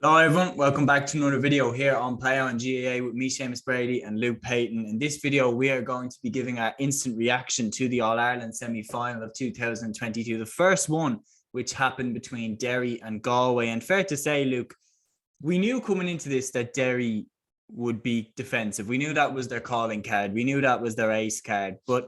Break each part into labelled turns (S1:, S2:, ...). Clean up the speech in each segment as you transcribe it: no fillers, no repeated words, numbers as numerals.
S1: Hello everyone, welcome back to another video here on Play on GAA with me, Seamus Brady and Luke Peyton. In this video, we are going to be giving our instant reaction to the All-Ireland semi-final of 2022. The first one, which happened between Derry and Galway. And fair to say, Luke, we knew coming into this that Derry would be defensive. We knew that was their calling card. We knew that was their ace card. But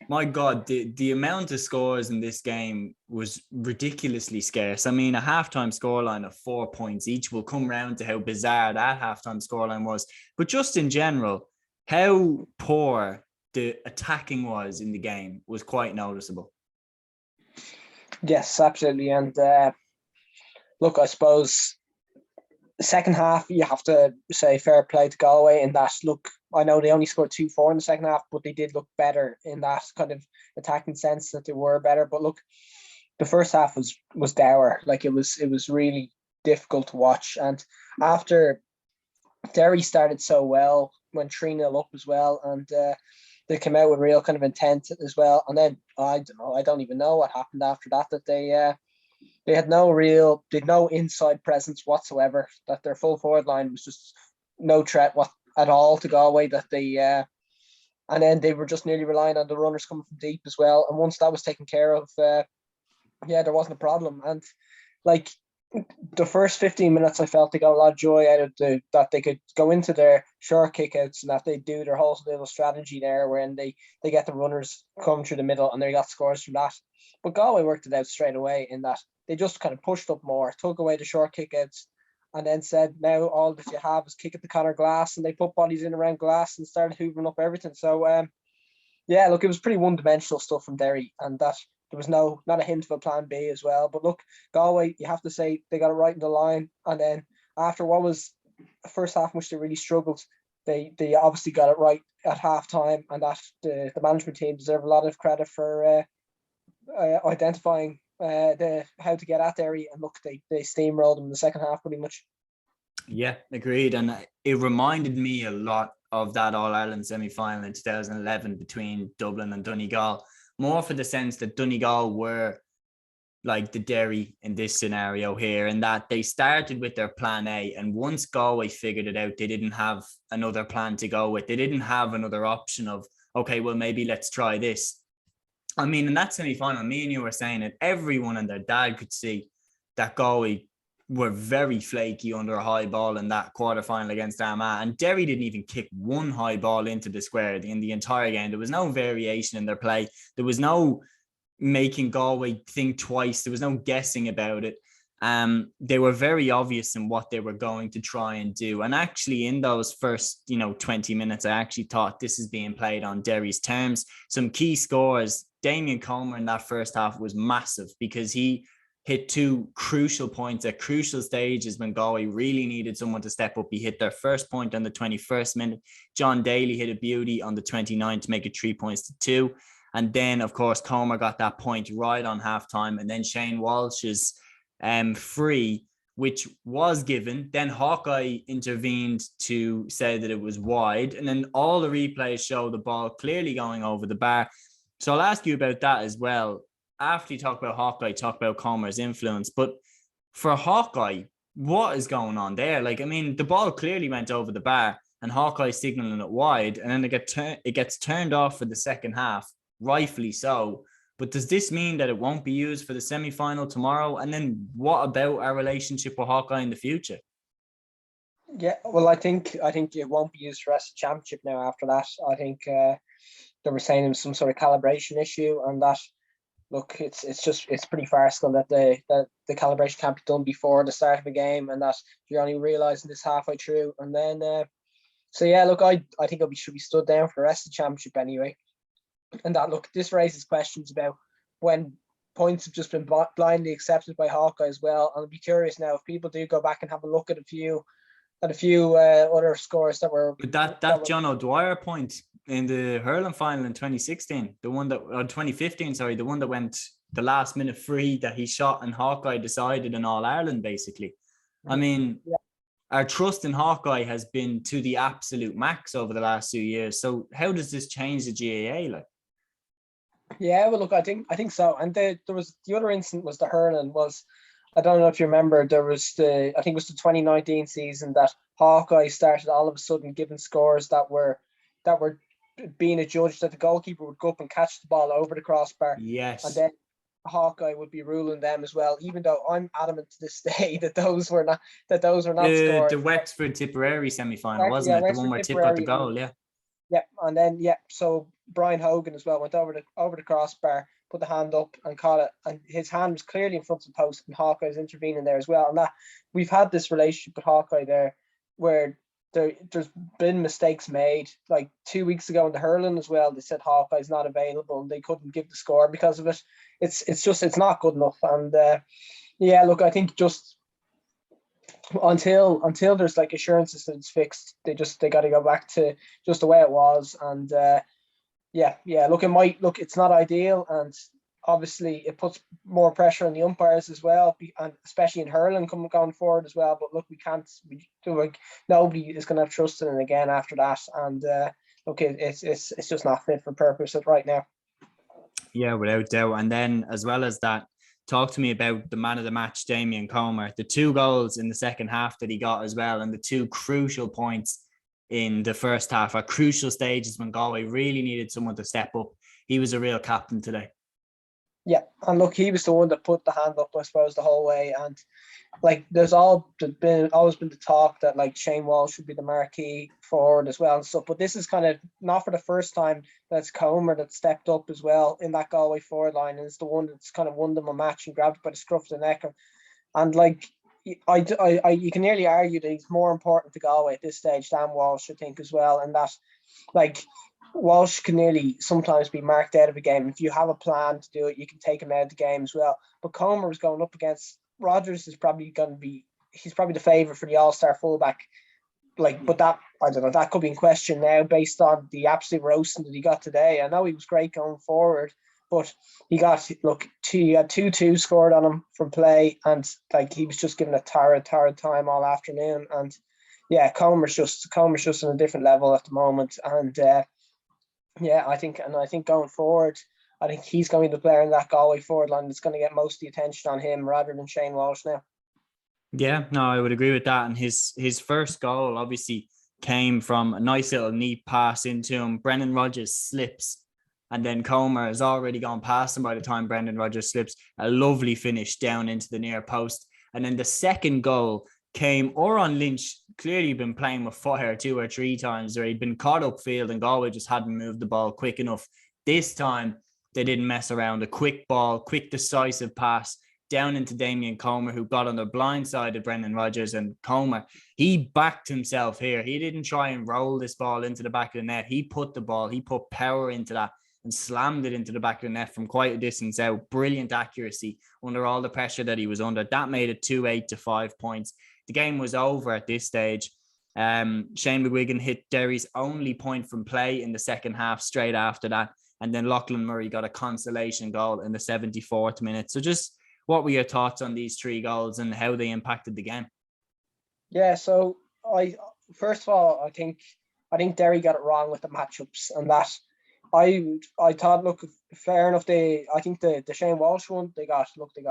S1: my God, the amount of scores in this game was ridiculously scarce. I mean, a halftime scoreline of 4 points each. Will come round to how bizarre that halftime scoreline was. But just in general, how poor the attacking was in the game was quite noticeable.
S2: Yes, absolutely. And look, I suppose the second half, you have to say fair play to Galway in that, look, I know they only scored 2-4 in the second half, but they did look better in that kind of attacking sense that they were better. But look, the first half was dour. Like it was really difficult to watch. And after Derry started so well, went 3-0 up as well, and they came out with real kind of intent as well. And then I don't even know what happened after that. That they had no inside presence whatsoever. That their full forward line was just no threat at all to Galway. That and then they were just nearly relying on the runners coming from deep as well. And once that was taken care of, there wasn't a problem. And like the first 15 minutes, I felt they got a lot of joy out of that they could go into their short kickouts and that they do their whole little strategy there, wherein they get the runners come through the middle and they got scores from that. But Galway worked it out straight away in that they just kind of pushed up more, took away the short kickouts, and then said, now all that you have is kick at the corner glass, and they put bodies in around glass and started hoovering up everything. So, look, it was pretty one-dimensional stuff from Derry, and that there was not a hint of a plan B as well. But look, Galway, you have to say they got it right in the line, and then after what was the first half in which they really struggled, they obviously got it right at halftime, and that the management team deserve a lot of credit for identifying how to get at Derry, and look, they steamrolled them in the second half pretty much.
S1: Yeah, agreed. And it reminded me a lot of that All-Ireland semi-final in 2011 between Dublin and Donegal, more for the sense that Donegal were like the Derry in this scenario here, and that they started with their plan A, and once Galway figured it out, they didn't have another plan to go with. They didn't have another option of, okay, well, maybe let's try this. I mean, in that semi-final, me and you were saying it, everyone and their dad could see that Galway were very flaky under a high ball in that quarterfinal against Armagh. And Derry didn't even kick one high ball into the square in the entire game. There was no variation in their play. There was no making Galway think twice. There was no guessing about it. They were very obvious in what they were going to try and do. And actually in those first, 20 minutes, I actually thought this is being played on Derry's terms. Some key scores. Damien Comer in that first half was massive because he hit two crucial points at crucial stages when Galway really needed someone to step up. He hit their first point on the 21st minute. John Daly hit a beauty on the 29th to make it 3 points to 2. And then, of course, Comer got that point right on halftime. And then Shane Walsh's free, which was given. Then Hawkeye intervened to say that it was wide. And then all the replays show the ball clearly going over the bar. So I'll ask you about that as well. After you talk about Hawkeye, talk about Comer's influence. But for Hawkeye, what is going on there? Like, I mean, the ball clearly went over the bar and Hawkeye signaling it wide. And then it gets turned off for the second half, rightfully so. But does this mean that it won't be used for the semi-final tomorrow? And then what about our relationship with Hawkeye in the future?
S2: Yeah, well, I think it won't be used for the rest of the championship now after that. I think they were saying it was some sort of calibration issue, and that, look, it's pretty farcical that the calibration can't be done before the start of a game, and that you're only realising this halfway through. And then, look, I think it should be stood down for the rest of the championship anyway. And that, look, this raises questions about when points have just been blindly accepted by Hawkeye as well. And I'd be curious now if people do go back and have a look at a few other scores that were.
S1: But that John O'Dwyer point in the hurling final in 2016, the one that, or 2015, sorry, the one that went the last minute free that he shot and Hawkeye decided in All Ireland, basically. I mean, our trust in Hawkeye has been to the absolute max over the last 2 years. So how does this change the GAA? Like,
S2: yeah, well, look, I think so. And there was the other incident was the hurling was, I don't know if you remember, there was I think it was the 2019 season that Hawkeye started all of a sudden giving scores that were being adjudged, that the goalkeeper would go up and catch the ball over the crossbar, and
S1: Yes.
S2: then Hawkeye would be ruling them as well. Even though I'm adamant to this day that those were not
S1: The
S2: scores.
S1: Wexford Tipperary semi-final, wasn't
S2: Yeah,
S1: it? The one
S2: Wexford
S1: where Tip got the
S2: Tipperary, and
S1: goal, yeah.
S2: yeah, and then yeah, so Brian Hogan as well went over the crossbar, put the hand up and caught it, and his hand was clearly in front of the post, and Hawkeye's intervening there as well. And that we've had this relationship with Hawkeye there, where there's been mistakes made. Like 2 weeks ago in the hurling as well, they said Hawkeye's not available and they couldn't give the score because of it. It's not good enough. And yeah, look, I think just until there's like assurances that it's fixed, they got to go back to just the way it was. And yeah, look, it's not ideal, and obviously it puts more pressure on the umpires as well, and especially in hurling going forward as well. But look, we do, like, nobody is going to have trust in it again after that, and look, it's just not fit for purpose right now.
S1: Yeah, without doubt. And then, as well as that, talk to me about the man of the match, Damien Comer. The 2 goals in the second half that he got as well, and the 2 crucial points in the first half are crucial stages when Galway really needed someone to step up. He was a real captain today.
S2: Yeah, and look, he was the one that put the hand up, I suppose, the whole way. And like, there's always been the talk that like Shane Walsh should be the marquee forward as well and stuff. But this is kind of not for the first time that's Comer that stepped up as well in that Galway forward line, and is the one that's kind of won them a match and grabbed by the scruff of the neck. And like, you can nearly argue that he's more important to Galway at this stage than Walsh, I think, as well. And that, like, Walsh can nearly sometimes be marked out of a game. If you have a plan to do it, you can take him out of the game as well. But Comer was going up against Rodgers, he's probably the favourite for the All-Star fullback. Like, but that, I don't know, that could be in question now based on the absolute roasting that he got today. I know he was great going forward, but he had 2-2 scored on him from play, and like, he was just given a torrid time all afternoon. And yeah, Comer's just on a different level at the moment. And yeah, I think going forward, I think he's going to be the player in that Galway forward line that's going to get most of the attention on him rather than Shane Walsh now.
S1: Yeah, no, I would agree with that. And his first goal obviously came from a nice little neat pass into him. Brendan Rodgers slips, and then Comer has already gone past him by the time Brendan Rodgers slips. A lovely finish down into the near post. And then the second goal came, Oran Lynch clearly been playing with fire 2 or 3 times, or he'd been caught upfield and Galway just hadn't moved the ball quick enough. This time they didn't mess around. A quick ball, quick decisive pass down into Damien Comer, who got on the blind side of Brendan Rodgers. And Comer, he backed himself here. He didn't try and roll this ball into the back of the net. He put power into that and slammed it into the back of the net from quite a distance out. Brilliant accuracy under all the pressure that he was under. That made it 2-8 to 5 points. The game was over at this stage. Shane McGuigan hit Derry's only point from play in the second half straight after that. And then Lachlan Murray got a consolation goal in the 74th minute. So just what were your thoughts on these 3 goals and how they impacted the game?
S2: Yeah, so first of all, I think Derry got it wrong with the matchups, and that I thought, look, fair enough. I think the Shane Walsh one they got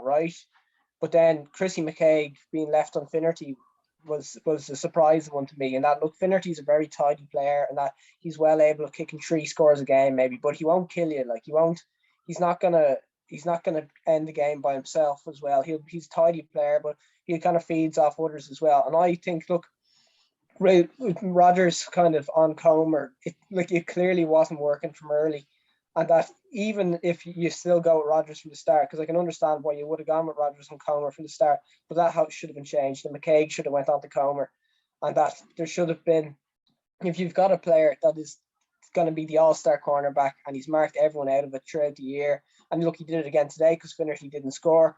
S2: right, but then Chrissy McCaig being left on Finnerty was a surprise one to me. And that, look, Finnerty's a very tidy player, and that he's well able of kicking 3 scores a game maybe, but he won't kill you. Like, he's not gonna end the game by himself as well. He's a tidy player, but he kind of feeds off others as well. And I think, look, Rodgers kind of on Comer, it clearly wasn't working from early, and that even if you still go with Rodgers from the start, because I can understand why you would have gone with Rodgers and Comer from the start, but that should have been changed. And McCaig should have went on to Comer, and that there should have been, if you've got a player that is going to be the all-star cornerback and he's marked everyone out of it throughout the year, and look, he did it again today because Finnerty didn't score,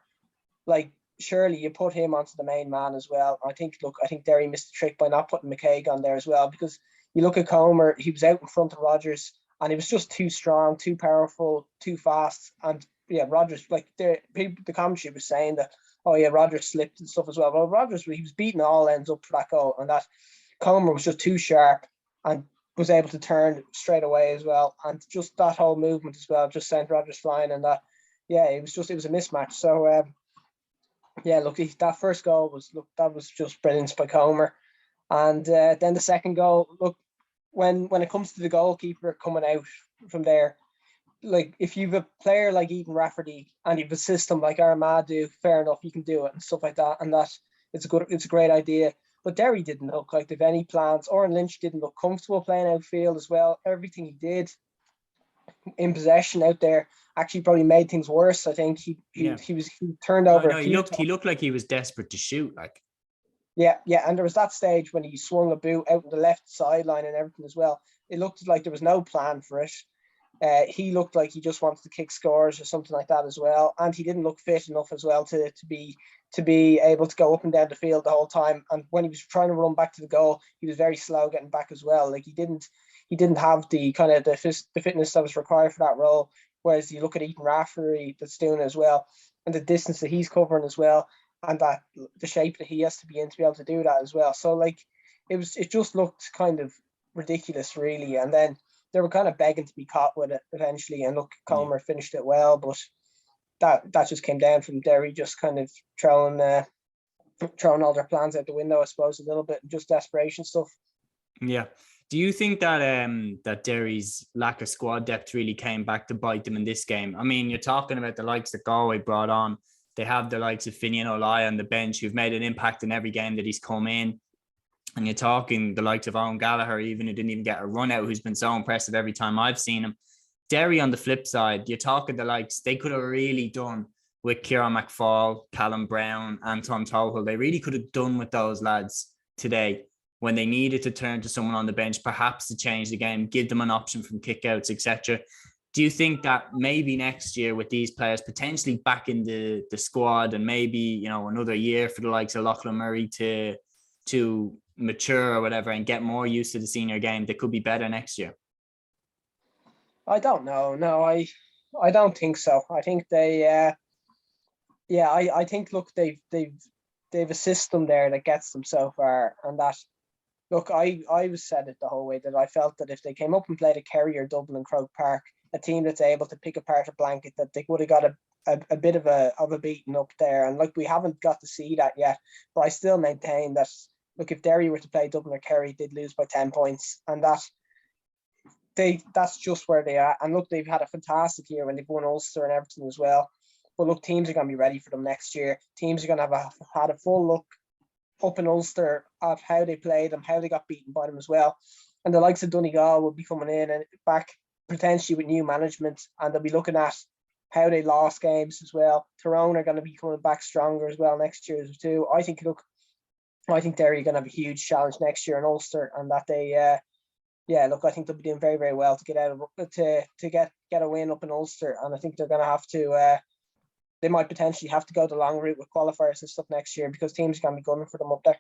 S2: like, surely you put him onto the main man as well. I think Derry missed the trick by not putting McCaig on there as well, because you look at Comer, he was out in front of Rodgers and he was just too strong, too powerful, too fast. And yeah, Rodgers, like, the commentary was saying that, oh yeah, Rodgers slipped and stuff as well. Well, Rodgers, he was beating all ends up for that goal, and that Comer was just too sharp and was able to turn straight away as well. And just that whole movement as well just sent Rodgers flying, and that, yeah, it was a mismatch. So Yeah, look, that first goal that was just brilliance by Comer, and then the second goal. Look, when it comes to the goalkeeper coming out from there, like if you've a player like Ethan Rafferty and you've a system like Armagh do, fair enough, you can do it and stuff like that, and that it's a great idea. But Derry didn't look like they've any plans. Oren Lynch didn't look comfortable playing outfield as well. Everything he did in possession out there actually probably made things worse. I think he turned over a few
S1: he looked like he was desperate to shoot, like.
S2: Yeah, and there was that stage when he swung a boot out on the left sideline and everything as well. It looked like there was no plan for it. He looked like he just wanted to kick scores or something like that as well, and he didn't look fit enough as well to be able to go up and down the field the whole time. And when he was trying to run back to the goal, he was very slow getting back as well. Like he didn't have the kind of the fitness that was required for that role. Whereas you look at Ethan Rafferty that's doing it as well, and the distance that he's covering as well, and that the shape that he has to be in to be able to do that as well. So like it just looked kind of ridiculous really. And then they were kind of begging to be caught with it eventually. And look, Comer finished it well, but that just came down from Derry just kind of throwing all their plans out the window, I suppose, a little bit, just desperation stuff.
S1: Yeah. Do you think that that Derry's lack of squad depth really came back to bite them in this game? I mean, you're talking about the likes that Galway brought on. They have the likes of Finian O'Lai on the bench who've made an impact in every game that he's come in. And you're talking the likes of Owen Gallagher, even who didn't even get a run out, who's been so impressive every time I've seen him. Derry on the flip side, you're talking the likes they could have really done with Kieran McFall, Callum Brown, Anton Tohill. They really could have done with those lads today when they needed to turn to someone on the bench, perhaps to change the game, give them an option from kickouts, etc. Do you think that maybe next year with these players potentially back in the squad and maybe, you know, another year for the likes of Lachlan Murray to mature or whatever and get more used to the senior game, they could be better next year?
S2: I don't know. No, I don't think so. I think they I think look, they've a system there that gets them so far, and that look, I was said it the whole way that I felt that if they came up and played a Kerry or Dublin Croke Park, a team that's able to pick apart a blanket, that they would have got a bit of a beating up there. And like we haven't got to see that yet, but I still maintain that look, if Derry were to play Dublin or Kerry, they'd lose by 10 points, and that's just where they are. And look, they've had a fantastic year when they've won Ulster and everything as well. But look, teams are going to be ready for them next year. Teams are going to have had a full look up in Ulster of how they played them, how they got beaten by them as well. And the likes of Donegal will be coming in and back potentially with new management, and they'll be looking at how they lost games as well. Tyrone are going to be coming back stronger as well next year too. I think Derry are going to have a huge challenge next year in Ulster, and that they I think they'll be doing very, very well to get out of to get a win up in Ulster. And I think they're going to have to they might potentially have to go the long route with qualifiers and stuff next year, because teams are going to be gunning for them up there.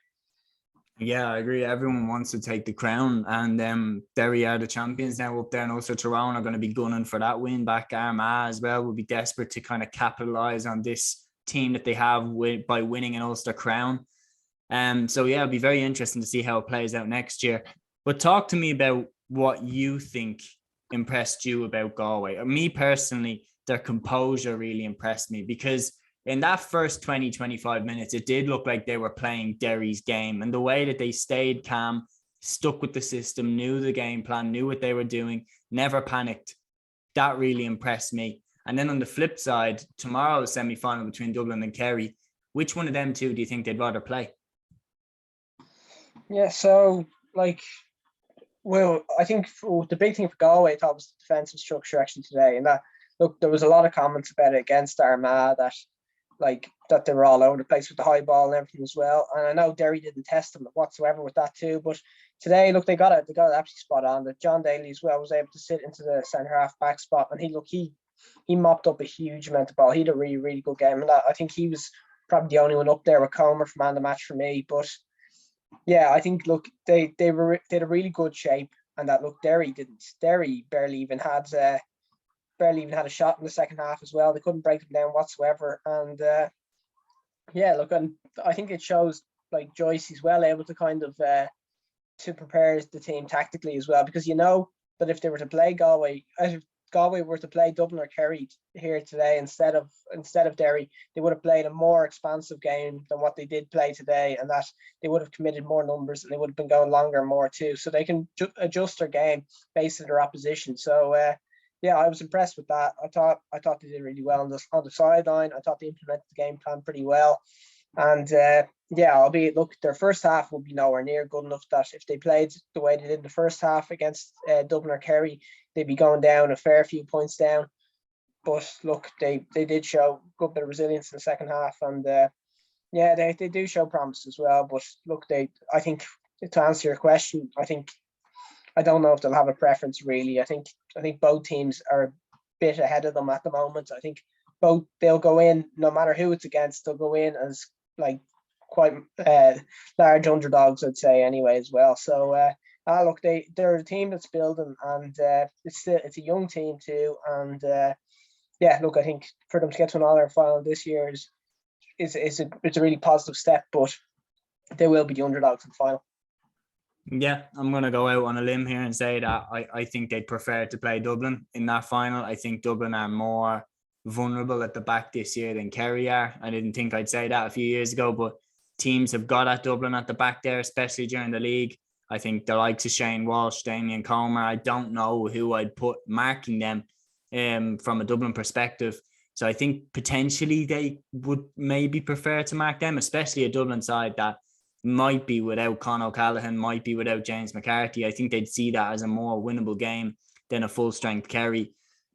S1: Yeah, I agree. Everyone wants to take the crown, and Derry are the champions now up there, and also Tyrone are going to be gunning for that win back. Armagh as well will be desperate to kind of capitalise on this team that they have by winning an Ulster crown. So yeah, it'll be very interesting to see how it plays out next year. But talk to me about what you think impressed you about Galway. Me personally, their composure really impressed me, because in that first 20, 25 minutes, it did look like they were playing Derry's game, and the way that they stayed calm, stuck with the system, knew the game plan, knew what they were doing, never panicked. That really impressed me. And then on the flip side, tomorrow's semi-final between Dublin and Kerry, which one of them two do you think they'd rather play?
S2: Yeah, so like, well, I think the big thing for Galway, I thought, was the defensive structure actually today. And that, look, there was a lot of comments about it against Armagh that they were all over the place with the high ball and everything as well. And I know Derry didn't test them whatsoever with that too. But today, look, they got it absolutely spot on. That John Daly as well was able to sit into the centre half back spot, and he mopped up a huge amount of ball. He had a really, really good game, and I think he was probably the only one up there with Comer for man of the match for me. But yeah, I think look, they had a really good shape, and that look, Derry didn't. Derry barely even had a shot in the second half as well. They couldn't break them down whatsoever. And look, and I think it shows like Joyce is well able to kind of to prepare the team tactically as well, because you know that if they were to play Galway, Galway were to play Dublin or Kerry here today instead of Derry, they would have played a more expansive game than what they did play today, and that they would have committed more numbers and they would have been going longer more too. So they can adjust their game based on their opposition. So yeah, I was impressed with that. I thought they did really well on the sideline. I thought they implemented the game plan pretty well. And yeah, albeit look, their first half will be nowhere near good enough that if they played the way they did in the first half against Dublin or Kerry, they'd be going down a fair few points down. But look, they did show a good bit of resilience in the second half, and yeah, they do show promise as well. But look, I think to answer your question, I don't know if they'll have a preference really. I think both teams are a bit ahead of them at the moment. I think both they'll go in no matter who it's against. They'll go in as like quite large underdogs, I'd say anyway as well. So look, they're a team that's building, and it's a young team too. And yeah, look, I think for them to get to an All-Ireland final this year it's a really positive step. But they will be the underdogs in the final.
S1: Yeah, I'm going to go out on a limb here and say that I think they'd prefer to play Dublin in that final. I think Dublin are more vulnerable at the back this year than Kerry are. I didn't think I'd say that a few years ago, but teams have got at Dublin at the back there, especially during the league. I think the likes of Shane Walsh, Damien Comer, I don't know who I'd put marking them from a Dublin perspective. So I think potentially they would maybe prefer to mark them, especially a Dublin side that might be without Con O'Callaghan, might be without James McCarthy. I think they'd see that as a more winnable game than a full strength Kerry.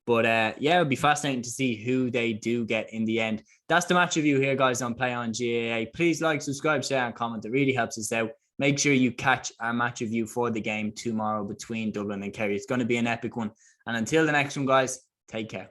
S1: But yeah, it'll be fascinating to see who they do get in the end. That's the match review here, guys, on Play on GAA. Please like, subscribe, share, and comment. It really helps us out. Make sure you catch our match review for the game tomorrow between Dublin and Kerry. It's going to be an epic one. And until the next one, guys, take care.